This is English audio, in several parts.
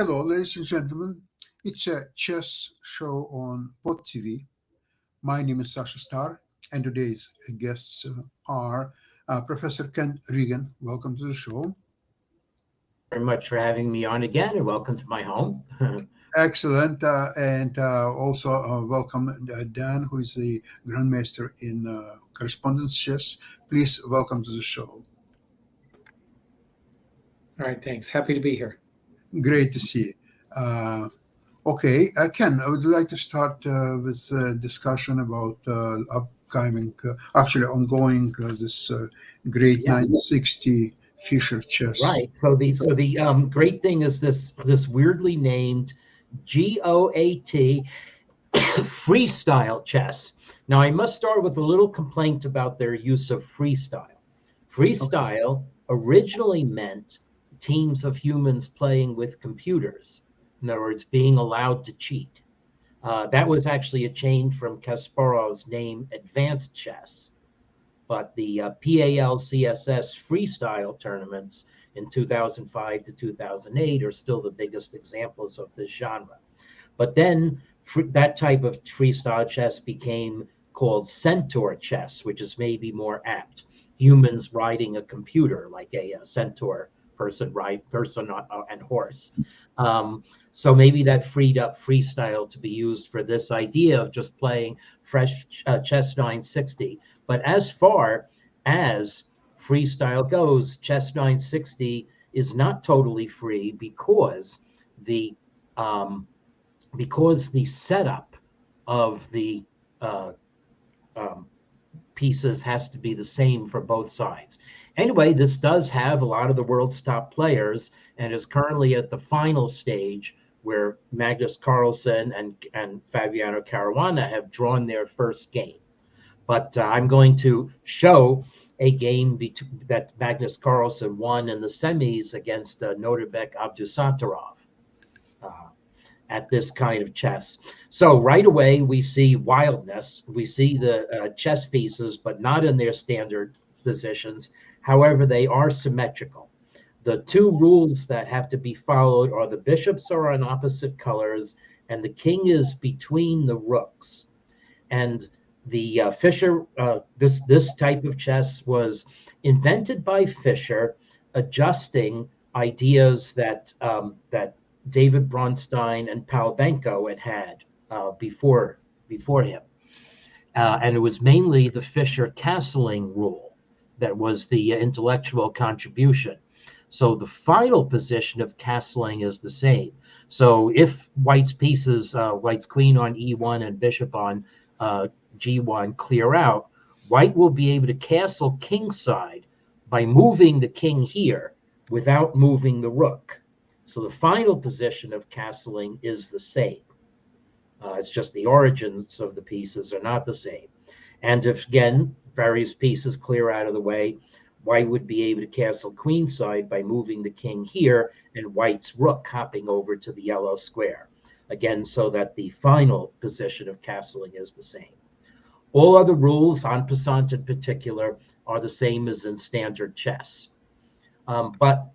Hello, ladies and gentlemen. It's a chess show on Pod TV. My name is Sasha Star, and today's guests are Professor Ken Regan. Welcome to the show. Thank you very much for having me on again, and welcome to my home. Excellent. And also welcome Dan, who is the Grandmaster in Correspondence Chess. Please welcome to the show. All right, thanks. Happy to be here. Great to see you. Okay, Ken, I would like to start with a discussion about upcoming, actually ongoing, this great Yeah, 960 Fischer chess. right. So the great thing is this weirdly named GOAT freestyle chess. Now I must start with a little complaint about their use of freestyle. Okay. Freestyle originally meant teams of humans playing with computers. In other words, being allowed to cheat. That was actually a change from Kasparov's name Advanced Chess. But the PAL-CSS freestyle tournaments in 2005 to 2008 are still the biggest examples of this genre. But then that type of freestyle chess became called centaur chess, which is maybe more apt. Humans riding a computer, like a centaur person and horse. So maybe that freed up freestyle to be used for this idea of just playing fresh chess 960. But as far as freestyle goes, chess 960 is not totally free the um, because the setup of the uh, um, pieces has to be the same for both sides. Anyway, this does have a lot of the world's top players and is currently at the final stage where Magnus Carlsen and Fabiano Caruana have drawn their first game. But I'm going to show a game that Magnus Carlsen won in the semis against Norbek Abdusattorov uh, at this kind of chess. So right away, we see wildness. We see the chess pieces, but not in their standard positions. However, they are symmetrical. The two rules that have to be followed are the bishops are on opposite colors, and the king is between the rooks. And the Fischer, this type of chess was invented by Fischer, adjusting ideas that David Bronstein and Palbenko had before him, and it was mainly the Fischer castling rule that was the intellectual contribution. So the final position of castling is the same. So if White's pieces, White's queen on e1 and bishop on uh, g1 clear out, White will be able to castle kingside by moving the king here without moving the rook. So the final position of castling is the same. It's just the origins of the pieces are not the same. And if, again, various pieces clear out of the way, White would be able to castle queenside by moving the king here and White's rook hopping over to the yellow square. Again, so that the final position of castling is the same. All other rules, en passant in particular, are the same as in standard chess. But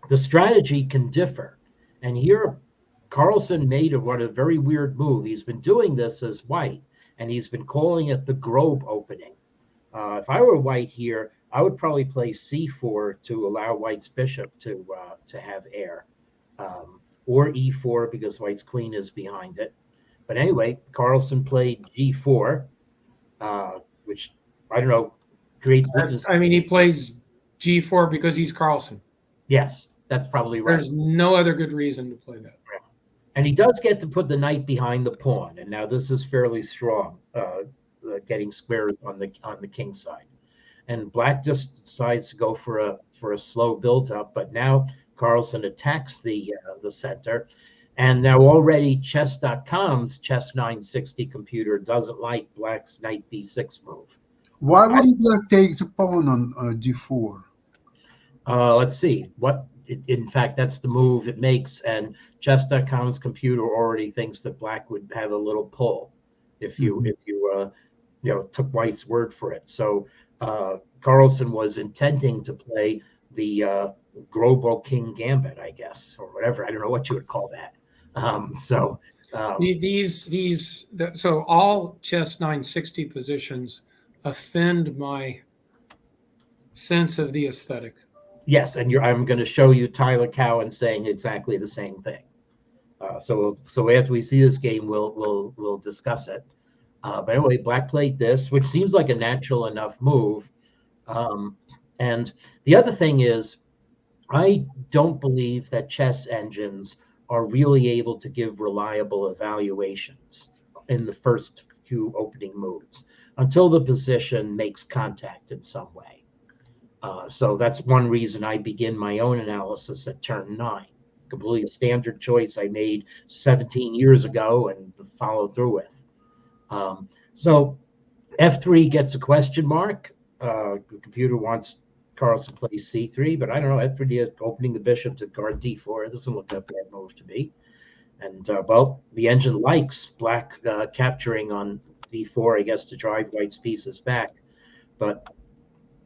the strategy can differ. And here, Carlsen made a very weird move. He's been doing this as White, and he's been calling it the Grobe opening. If I were White here, I would probably play c4 to allow White's bishop to have air, or e4 because White's queen is behind it. But anyway, Carlsen played g4, which I don't know creates witness. He plays G4 because he's Carlsen. Yes, that's probably right. There's no other good reason to play that. And he does get to put the knight behind the pawn, and now this is fairly strong, getting squares on the king side. And Black just decides to go for a slow build up, but now Carlsen attacks the center, and now already Chess.com's Chess 960 computer doesn't like Black's knight b6 move. Why wouldn't Black take the pawn on d4? Let's see. In fact, that's the move it makes, and Chess.com's computer already thinks that Black would have a little pull if you took White's word for it. So Carlsen was intending to play the global king gambit, I guess, or whatever. I don't know what you would call that. So all chess 960 positions offend my sense of the aesthetic. Yes, and I'm going to show you Tyler Cowen saying exactly the same thing. So after we see this game, we'll discuss it. But anyway, black played this, which seems like a natural enough move. And the other thing is, I don't believe that chess engines are really able to give reliable evaluations in the first few opening moves until the position makes contact in some way. So that's one reason I begin my own analysis at turn 9. Completely standard choice I made 17 years ago and followed through with. So F3 gets a question mark. The computer wants Carlsen plays C3, but I don't know. F3 is opening the bishop to guard D4. It doesn't look like a bad move to me. And well, the engine likes black capturing on D4, I guess, to drive white's pieces back. But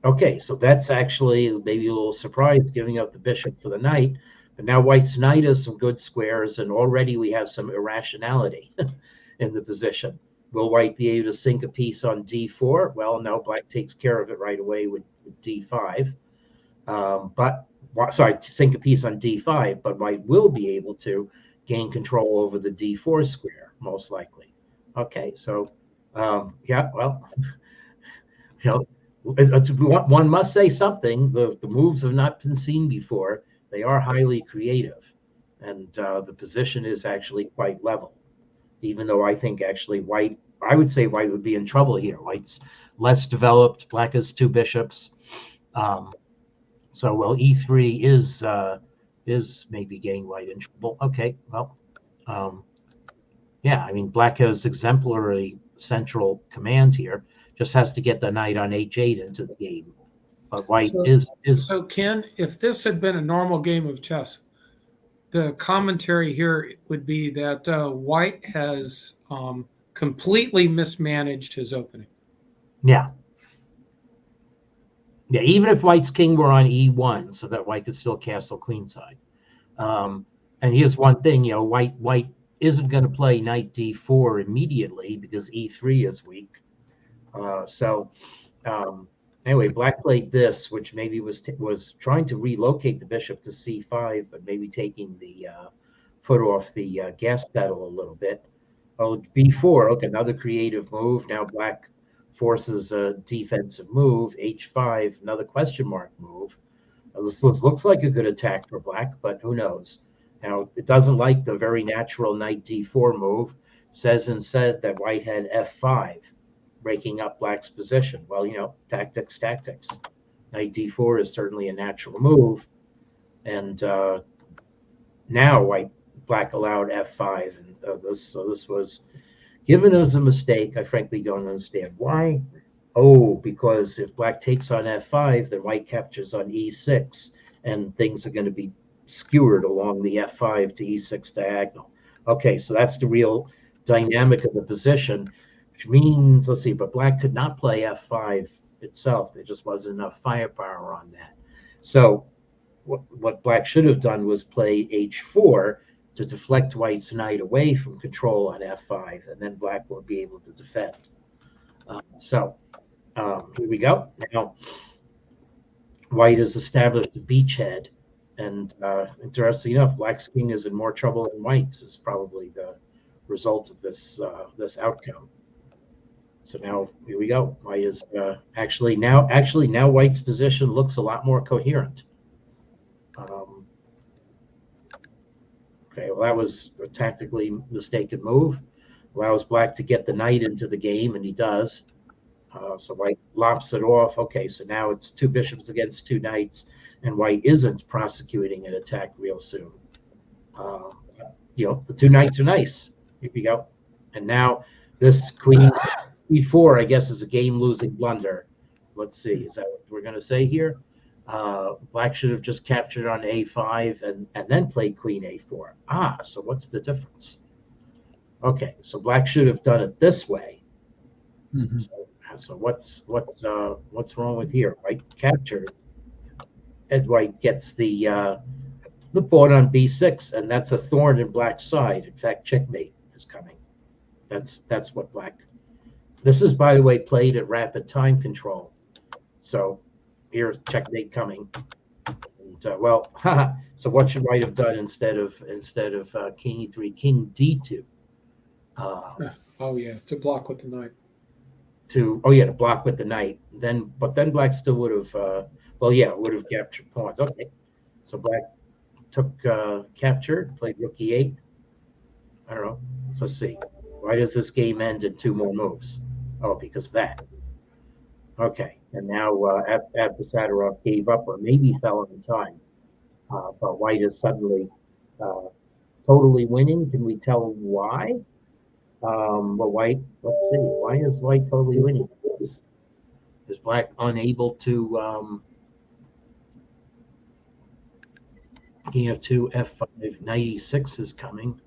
okay, so that's actually maybe a little surprise, giving up the bishop for the knight. But now white's knight has some good squares, and already we have some irrationality in the position. Will white be able to sink a piece on D4? Well, no, black takes care of it right away with D5. Sink a piece on D5, but white will be able to gain control over the D4 square, most likely. Okay, so yeah, well, one must say something. The moves have not been seen before. They are highly creative, and the position is actually quite level. Even though I think actually I would say white would be in trouble here. White's less developed. Black has 2 bishops. So well, E3 is maybe getting white in trouble. Okay, well, yeah, I mean, black has exemplary central command here. Just has to get the knight on H8 into the game. But white is. So Ken, if this had been a normal game of chess, the commentary here would be that white has completely mismanaged his opening. Yeah. Yeah, even if white's king were on E1, so that white could still castle queenside. And here's one thing, white isn't going to play knight D4 immediately because E3 is weak. Anyway, black played this, which maybe was trying to relocate the bishop to C5, but maybe taking the foot off the gas pedal a little bit. Oh, B4, okay, another creative move. Now black forces a defensive move. H5, another question mark move. This looks like a good attack for black, but who knows? Now, it doesn't like the very natural knight D4 move. Says instead that white had F5, breaking up black's position. Well, tactics. Knight D4 is certainly a natural move. And now black allowed F5. And this was given as a mistake. I frankly don't understand why. Oh, because if black takes on F5, then white captures on E6, and things are going to be skewered along the F5 to E6 diagonal. Okay, so that's the real dynamic of the position, which means, let's see, but black could not play F5 itself. There just wasn't enough firepower on that. So what black should have done was play H4 to deflect white's knight away from control on F5, and then black will be able to defend. Here we go. Now, white has established a beachhead, and interesting enough, black's king is in more trouble than white's is probably the result of this outcome. So now here we go. White is actually now white's position looks a lot more coherent. Okay, well, that was a tactically mistaken move. Allows black to get the knight into the game, and he does. So white lops it off. Okay, so now it's 2 bishops against 2 knights, and white isn't prosecuting an attack real soon. The 2 knights are nice. Here we go. And now this queen E4, I guess, is a game-losing blunder. Let's see, is that what we're going to say here? Black should have just captured on A5 and then played queen A4. So what's the difference? Okay, so black should have done it this way. Mm-hmm. So what's wrong with here? White captures. Ed White gets the pawn on b6, and that's a thorn in black's side. In fact, checkmate is coming. That's what black. This is, by the way, played at rapid time control. So here's checkmate coming. And, well, so what should White have done instead of king e3, king d2? Oh yeah, to block with the knight. To block with the knight. But then black still would have would have captured pawns. Okay, so black took captured, played rook e8. I don't know. Let's see. Why does this game end in 2 more moves? Oh, because of that. Okay, and now Avtasadarov gave up, or maybe fell on time. But White is suddenly totally winning. Can we tell why? But White, let's see. Why is White totally winning? Is black unable to king f2, f5, knight e6 is coming.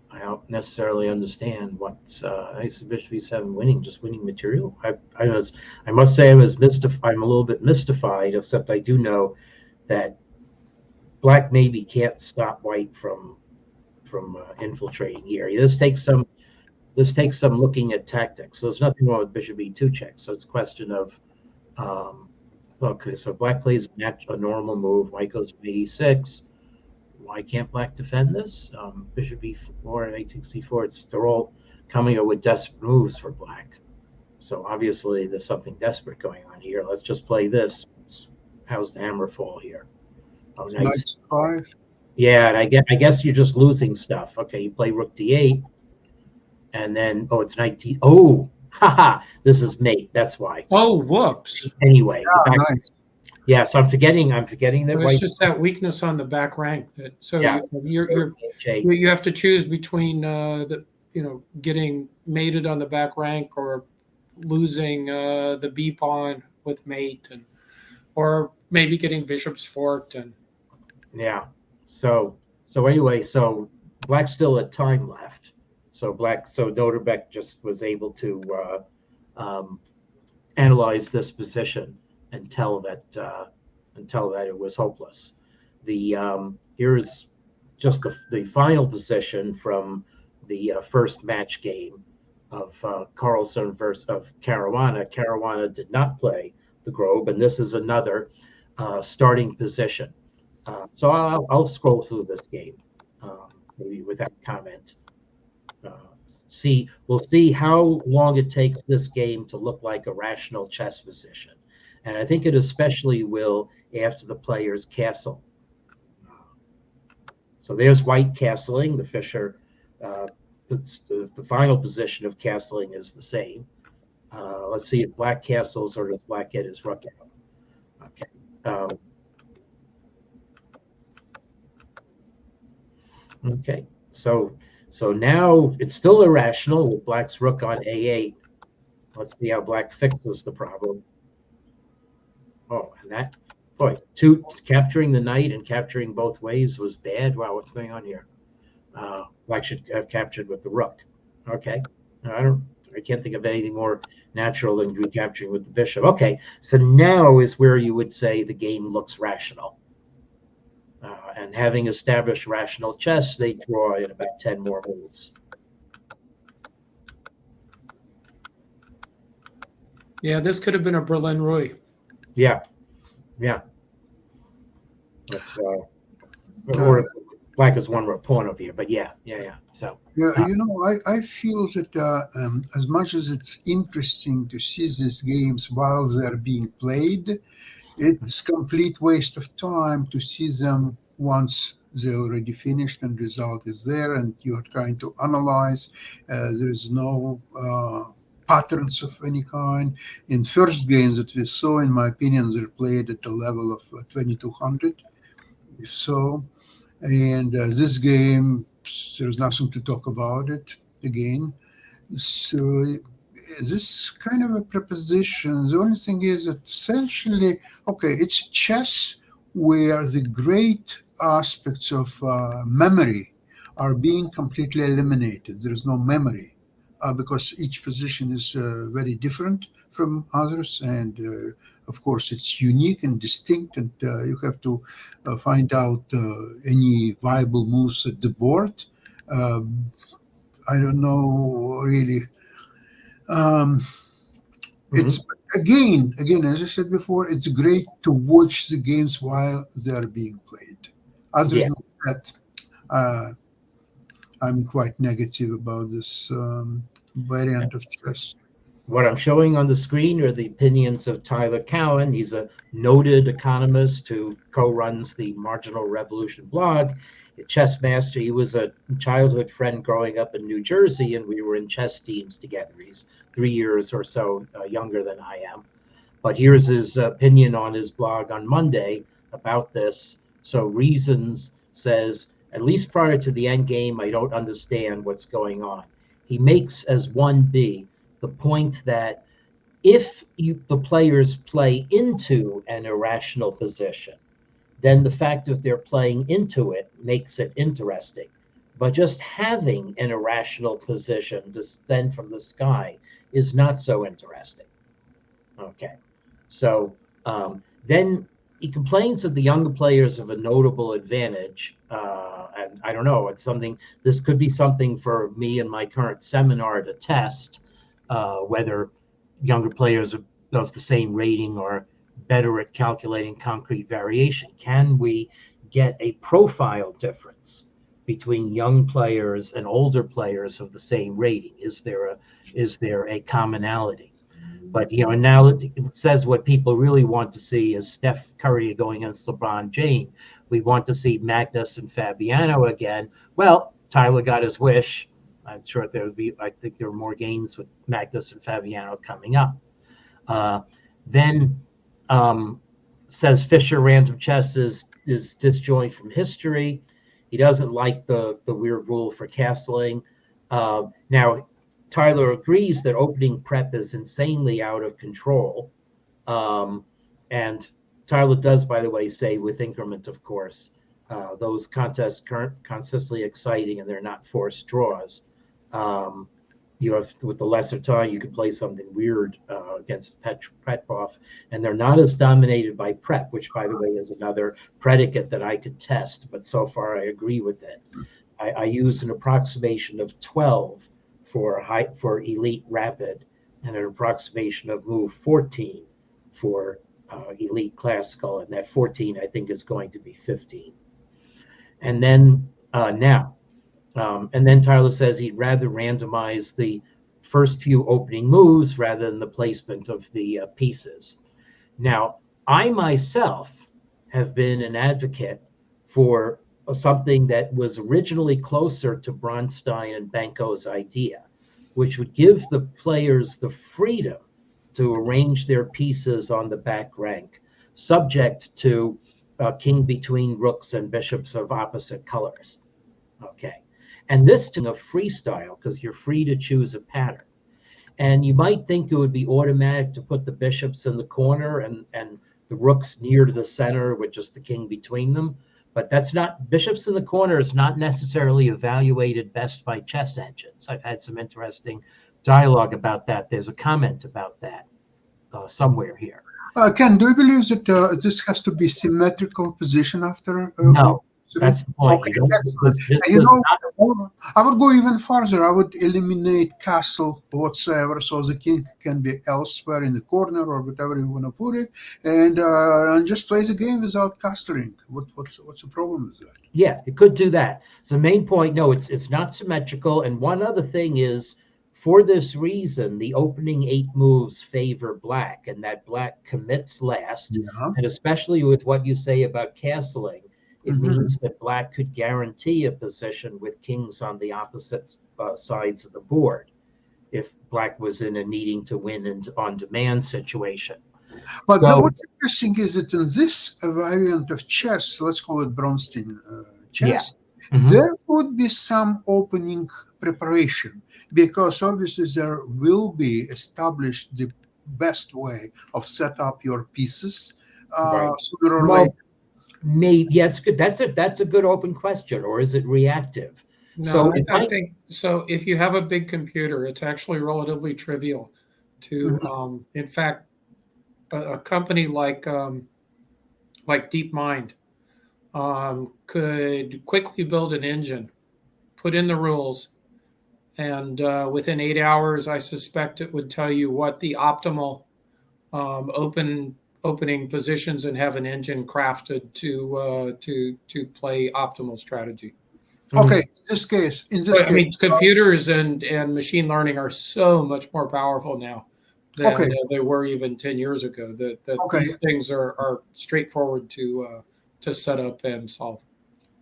I don't necessarily understand what's bishop e7 winning, just winning material. I must say I'm a little bit mystified, except I do know that black maybe can't stop White from infiltrating here. This takes some looking at tactics. So there's nothing wrong with bishop e2 check. So it's a question of okay, so black plays a normal move. White goes to e6. Why can't black defend this? Bishop e4 and knight takes c4. They're all coming up with desperate moves for black. So obviously there's something desperate going on here. Let's just play this. How's the hammer fall here? Oh, nice. Knight 5. Yeah, and I guess you're just losing stuff. Okay, you play rook d8, and then it's knight d. Oh, haha! This is mate. That's why. Oh, whoops! Anyway, Nice. Yeah, so I'm forgetting that It's White. just that weakness on the back rank. Yeah. You have to choose between getting mated on the back rank or losing the b pawn with mate, or maybe getting bishop's forked and. Yeah. So anyway, so black still had time left. So Doderbek just was able to analyze this position and tell that it was hopeless. Here's just the final position from the first match game of Carlsen versus of Caruana. Caruana did not play the Grove, and this is another starting position. So I'll scroll through this game, maybe without comment. We'll see how long it takes this game to look like a rational chess position. And I think it especially will after the players castle. So there's White castling. The Fischer, the final position of castling is the same. Let's see if black castles or does black get his rook out. Okay. Okay. So now it's still irrational with black's rook on a8. Let's see how black fixes the problem. Oh, and capturing the knight and capturing both ways was bad. Wow, what's going on here? Black should have captured with the rook. Okay, I can't think of anything more natural than recapturing with the bishop. Okay, so now is where you would say the game looks rational. And having established rational chess, they draw in about 10 more moves. Yeah, this could have been a Berlin Rui. Yeah. That's or black is one point of here, but yeah. So I feel that as much as it's interesting to see these games while they're being played, it's complete waste of time to see them once they're already finished and result is there, and you are trying to analyze. There is no patterns of any kind. In first games that we saw, in my opinion, they're played at the level of 2200, if so. And this game, there's nothing to talk about it again. So this kind of a proposition, the only thing is that essentially, okay, it's chess where the great aspects of memory are being completely eliminated. There's no memory. because each position is very different from others, and of course it's unique and distinct, and you have to find out any viable moves at the board. Um, I don't know really. Um, it's again, as I said before, it's great to watch the games while they are being played. Other Yeah. than that, I'm quite negative about this variant of chess. What I'm showing on the screen are the opinions of Tyler Cowen. He's a noted economist who co-runs the Marginal Revolution blog, a chess master. He was a childhood friend growing up in New Jersey, and we were in chess teams together. He's 3 years or so younger than I am. But here's his opinion on his blog on Monday about this. So Reasons says, at least prior to the end game, I don't understand what's going on. He makes as 1B the point that if the players play into an irrational position, then the fact that they're playing into it makes it interesting. But just having an irrational position descend from the sky is not so interesting. Okay. So then he complains that the younger players have a notable advantage. And I don't know, this could be something for me in my current seminar to test whether younger players of the same rating are better at calculating concrete variation. Can we get a profile difference between young players and older players of the same rating? Is there a commonality? But and now it says what people really want to see is Steph Curry going against LeBron James. We want to see Magnus and Fabiano again. Well, Tyler got his wish. I'm sure I think there are more games with Magnus and Fabiano coming up. Then says Fischer random chess is disjoint from history. He doesn't like the weird rule for castling. Now, Tyler agrees that opening prep is insanely out of control. And Tyler does, by the way, say with increment, of course, those contests consistently exciting and they're not forced draws. With the lesser time, you could play something weird against Petrov, and they're not as dominated by prep, which, by the way, is another predicate that I could test. But so far, I agree with it. I use an approximation of 12 for elite rapid, and an approximation of move 14 for elite classical, and that 14 I think is going to be 15. And then and then Tyler says he'd rather randomize the first few opening moves rather than the placement of the pieces. Now, I myself have been an advocate for something that was originally closer to Bronstein and Benko's idea, which would give the players the freedom to arrange their pieces on the back rank, subject to king between rooks and bishops of opposite colors. Okay. And this to a freestyle, because you're free to choose a pattern. And you might think it would be automatic to put the bishops in the corner and the rooks near to the center with just the king between them. But that's not, bishops in the corner is not necessarily evaluated best by chess engines. I've had some interesting dialogue about that. There's a comment about that somewhere here. Ken, do you believe that this has to be symmetrical position after? No, that's the point. Okay, I would go even further. I would eliminate castle whatsoever, so the king can be elsewhere in the corner or whatever you want to put it, and just play the game without castling. What's the problem with that? Yeah, it could do that. So the main point, no, it's not symmetrical. And one other thing is, for this reason, the opening 8 moves favor black, and that black commits last. Yeah. And especially with what you say about castling, it means that black could guarantee a position with kings on the opposite sides of the board if black was in a needing to win and on demand situation. But what's interesting is that in this variant of chess, let's call it Bronstein chess, there would be some opening preparation, because obviously there will be established the best way of set up your pieces sooner or later. Maybe, yeah, it's good. That's a good open question. Or is it reactive? No, So I think so. If you have a big computer, it's actually relatively trivial to, in fact, a company like DeepMind could quickly build an engine, put in the rules, and within 8 hours, I suspect it would tell you what the optimal opening positions and have an engine crafted to play optimal strategy. Okay, in this But, I mean, case, computers and machine learning are so much more powerful now than okay, they were even 10 years ago. That okay, these things are straightforward to set up and solve.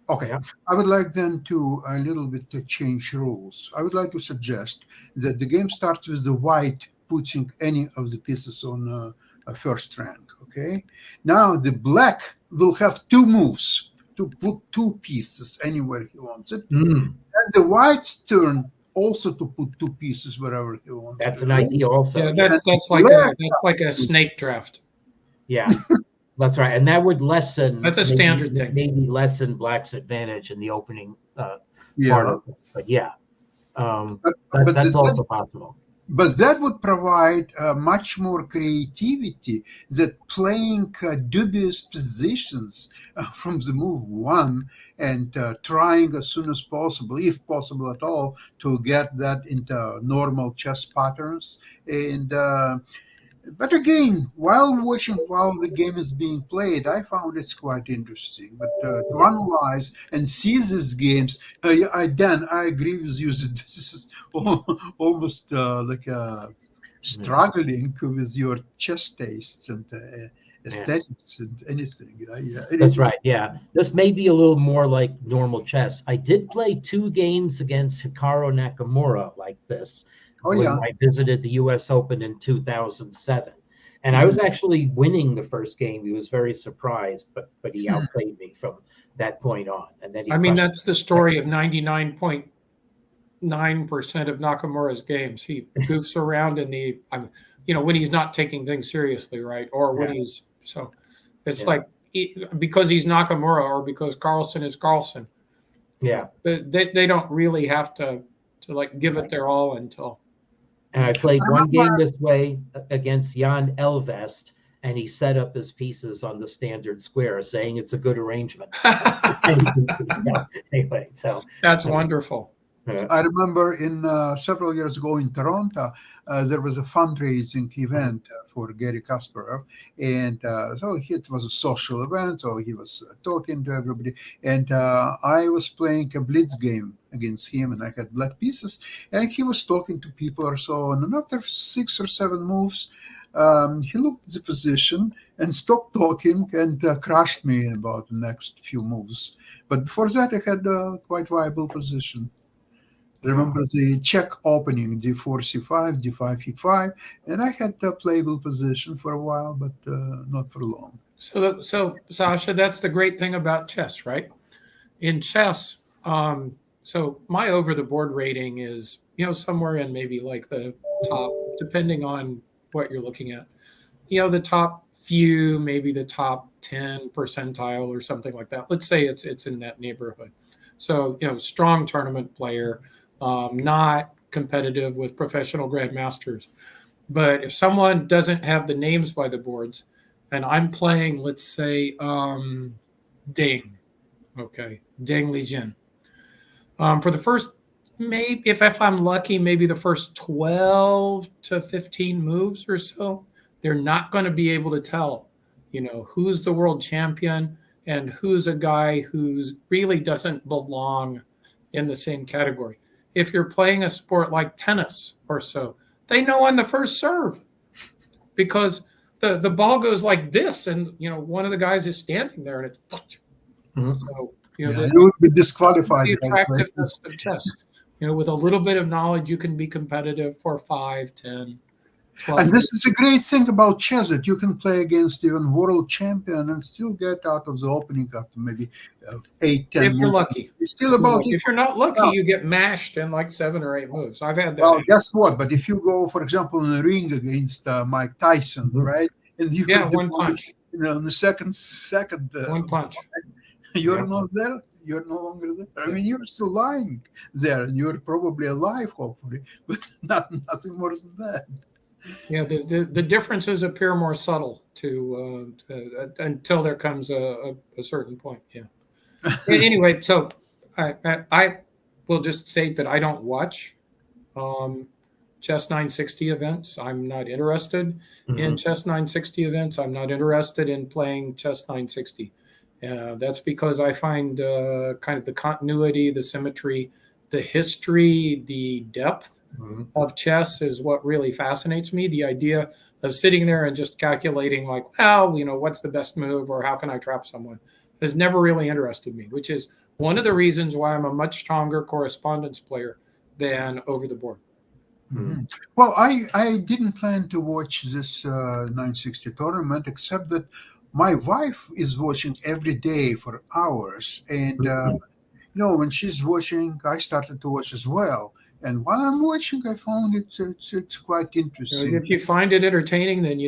okay. Yeah. I would like then to a little bit to change rules. I would like to suggest that the game starts with the white putting any of the pieces on a first rank. Okay. Now the black will have two moves to put two pieces anywhere he wants it, Mm, and the white's turn also to put two pieces wherever he wants that's to. an Right? idea also. Yeah, Yeah. that's like a snake draft. Yeah. That's right. And that would lessen That's a standard thing. maybe lessen black's advantage in the opening part Yeah, of this. But yeah. but That's the, also possible. but that would provide much more creativity that playing dubious positions from the move one and trying as soon as possible, if possible at all, to get that into normal chess patterns. And but again, while the game is being played, I found it's quite interesting. But to analyze and see these games, Dan, I agree with you that this is almost like struggling with your chess tastes and aesthetics and anything. That's right. Yeah. This may be a little more like normal chess. I did play 2 games against Hikaru Nakamura like this Oh, when yeah. I visited the US Open in 2007. And I was actually winning the first game. He was very surprised, but he outplayed me from that point on. And then he I mean, crushed that's the story of 99.9% of Nakamura's games. He goofs around in when he's not taking things seriously, right? Or when he's so. It's like because he's Nakamura or because Carlsen is Carlsen. Yeah. They don't really have to like give it their all until. And I played one game this way against Jan Elvest, and he set up his pieces on the standard square, saying it's a good arrangement. Anyway, so that's wonderful. I remember in several years ago in Toronto, there was a fundraising event for Gary Kasparov, and so it was a social event. So he was talking to everybody, and I was playing a blitz game against him, and I had black pieces, and he was talking to people or so. And after 6 or 7 moves, he looked at the position and stopped talking and crushed me in about the next few moves. But before that, I had a quite viable position. Remember the check opening, d4, c5, d5, e5, and I had a playable position for a while, but not for long. So Sasha, that's the great thing about chess, right? In chess, so my over-the-board rating is, somewhere in maybe like the top, depending on what you're looking at, the top few, maybe the top 10 percentile or something like that. Let's say it's in that neighborhood. So, strong tournament player. Not competitive with professional grandmasters. But if someone doesn't have the names by the boards, and I'm playing, let's say, Deng Lijin. For the first, maybe if I'm lucky, maybe the first 12 to 15 moves or so, they're not going to be able to tell, who's the world champion and who's a guy who's really doesn't belong in the same category. If you're playing a sport like tennis or so, they know on the first serve because the ball goes like this, and one of the guys is standing there, and it's so you would be disqualified. The attractiveness of chess, with a little bit of knowledge, you can be competitive for 5, 10. 12. And this is a great thing about chess, that you can play against even world champion and still get out of the opening after maybe 8, 10 if you're lucky. It's still about if you're not lucky, you get mashed in like 7 or 8 moves. I've had that. Well, guess what? But if you go, for example, in the ring against Mike Tyson, right? And you one punch. In the second one punch. You're not there. You're no longer there. I mean, you're still lying there, and you're probably alive, hopefully, but nothing more than that. Yeah, the differences appear more subtle until there comes a certain point. Yeah. Anyway, so I will just say that I don't watch Chess 960 events. I'm not interested in Chess 960 events. I'm not interested in playing Chess 960. That's because I find kind of the continuity, the symmetry, the history, the depth of chess is what really fascinates me. The idea of sitting there and just calculating like, well, what's the best move or how can I trap someone has never really interested me, which is one of the reasons why I'm a much stronger correspondence player than over the board. Well, I didn't plan to watch this 960 tournament, except that my wife is watching every day for hours. And, when she's watching, I started to watch as well. And while I'm watching, I found it's quite interesting. If you find it entertaining, then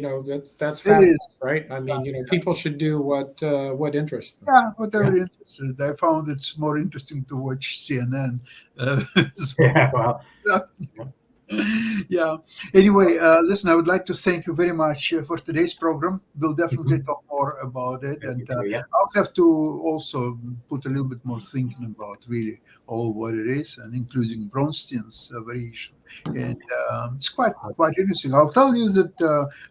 that's fabulous, right? I mean, people should do what interests them. Yeah, whatever interested. I found it's more interesting to watch CNN. Yeah. Anyway, listen, I would like to thank you very much for today's program. We'll definitely talk more about it. And I'll have to also put a little bit more thinking about really all what it is, and including Bronstein's variation. And it's quite interesting. I'll tell you that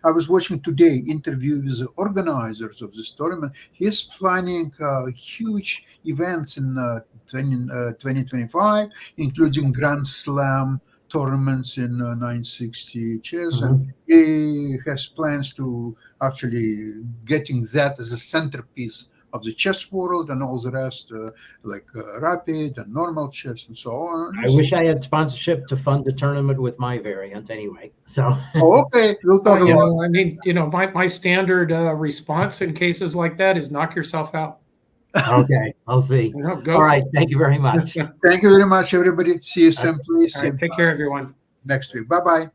I was watching today interview with the organizers of this tournament. He's planning huge events in 2025, including Grand Slam tournaments in 960 chess, and he has plans to actually getting that as a centerpiece of the chess world, and all the rest, like rapid and normal chess and so on. I wish I had sponsorship to fund the tournament with my variant anyway. So okay, we'll talk about I mean, my standard response in cases like that is knock yourself out. Okay, I'll see. Go all right, thank you very much. Thank you very much, everybody. See you soon, please. Take care, everyone. Next week. Bye-bye.